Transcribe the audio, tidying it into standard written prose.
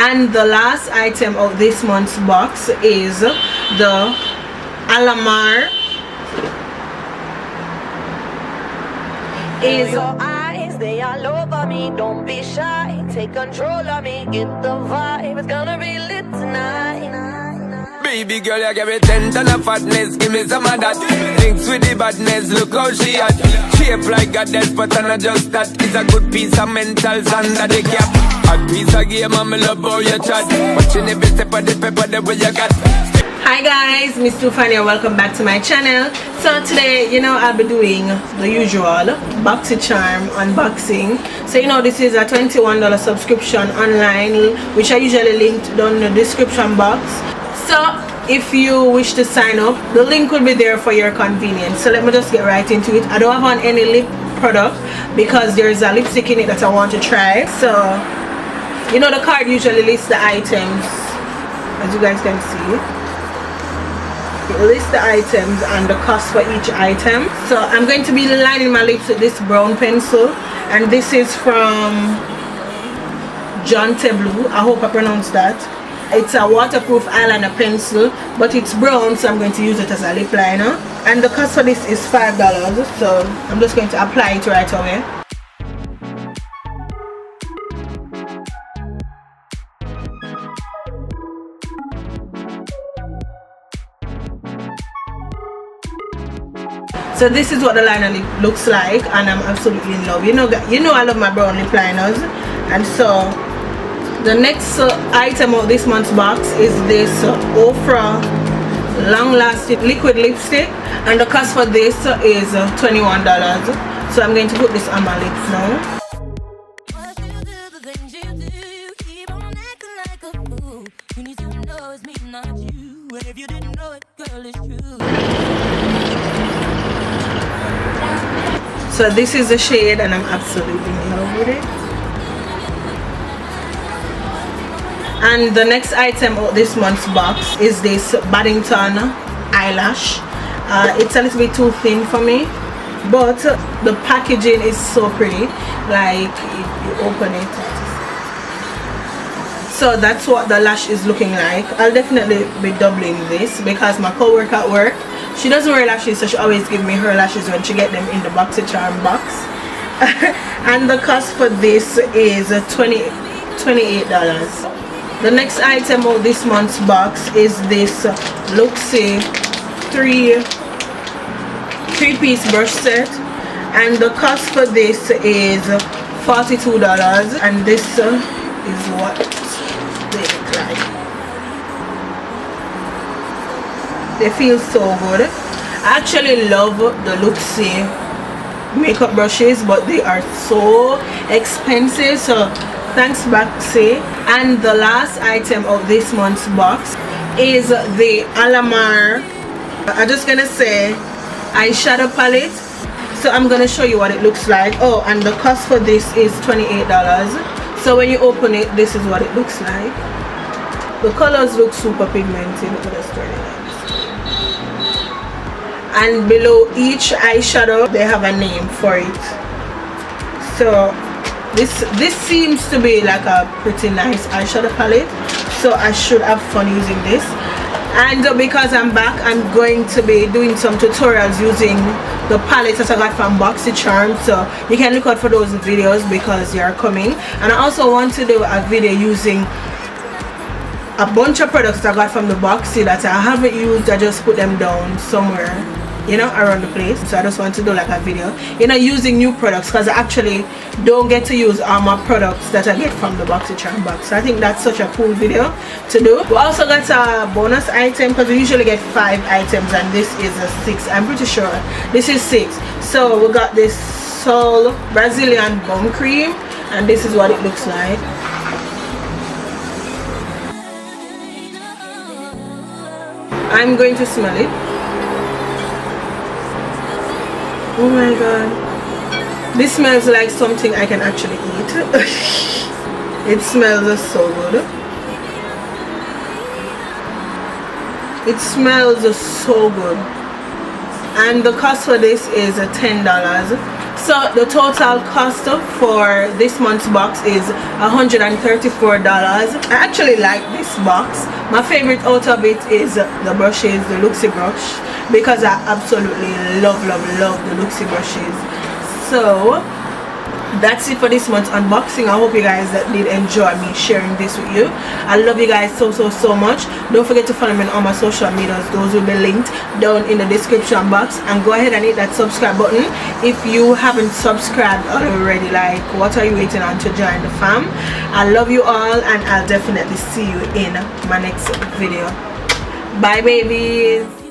And the last item of this month's box is the Alamar is your eyes, they all over me. Don't be shy, take control of me. Get the vibe, it's gonna be lit tonight. Baby girl, you give me 10 ton of fatness, give me some of that. Links with the badness, look how she at. Shape like a death, but I'm not just that. It's a good piece of mental under the cap. A piece of game, I'm love how you chat. Watching every step of the paper, the way you got. Hi guys, Mstoofine, welcome back to my channel. So today, I'll be doing the usual Boxycharm unboxing. So this is a $21 subscription online, which I usually linked down in the description box. So if you wish to sign up, the link will be there for your convenience. So let me just get right into it. I don't have on any lip product because there's a lipstick in it that I want to try. So the card usually lists the items, as you guys can see. It lists the items and the cost for each item. So I'm going to be lining my lips with this brown pencil, and this is from Jonte Blue. I hope I pronounced that. It's a waterproof eyeliner pencil, but it's brown, so I'm going to use it as a lip liner. And the cost for this is $5, so I'm just going to apply it right away. So this is what the liner looks like, and I'm absolutely in love. I love my brown lip liners. And so the next item of this month's box is this Ofra long lasting liquid lipstick, and the cost for this is $21. So I'm going to put this on my lips now. So this is the shade, and I'm absolutely in love with it. And the next item of this month's box is this Paddington eyelash. It's a little bit too thin for me, but the packaging is so pretty. Like you open it. So that's what the lash is looking like. I'll definitely be doubling this because my co-worker at work, she doesn't wear lashes, so she always gives me her lashes when she get them in the Boxycharm box. And the cost for this is $28. The next item of this month's box is this Xoxo three-piece brush set, and the cost for this is $42. And this is what they look like. They feel so good. I actually love the Xoxo makeup brushes, but they are so expensive, so thanks Boxy. And the last item of this month's box is the Alamar, I'm just gonna say, eyeshadow palette. So I'm gonna show you what it looks like. Oh, and the cost for this is $28. So when you open it, this is what it looks like. The colors look super pigmented. Look at this. And below each eyeshadow they have a name for it. So this seems to be like a pretty nice eyeshadow palette, so I should have fun using this. And because I'm back, I'm going to be doing some tutorials using the palettes that I got from Boxycharm, so you can look out for those videos because they are coming. And I also want to do a video using a bunch of products that I got from the Boxy that I haven't used. I just put them down somewhere, around the place. So I just want to do like a video, using new products, because I actually don't get to use all my products that I get from the Boxycharm box. So I think that's such a cool video to do. We also got a bonus item because we usually get 5 items, and this is a 6. I'm pretty sure this is 6. So we got this Sol Brazilian bone cream, and this is what it looks like. I'm going to smell it. Oh my god, this smells like something I can actually eat. It smells so good. It smells so good. And the cost for this is $10. So the total cost for this month's box is $134. I actually like this box. My favorite out of it is the brushes, the Luxie brush, because I absolutely love the Luxie brushes. So that's it for this month's unboxing. I hope you guys did enjoy me sharing this with you. I love you guys so much. Don't forget to follow me on all my social medias. Those will be linked down in the description box, and go ahead and hit that subscribe button if you haven't subscribed already. Like, what are you waiting on to join the fam? I love you all, and I'll definitely see you in my next video. Bye babies.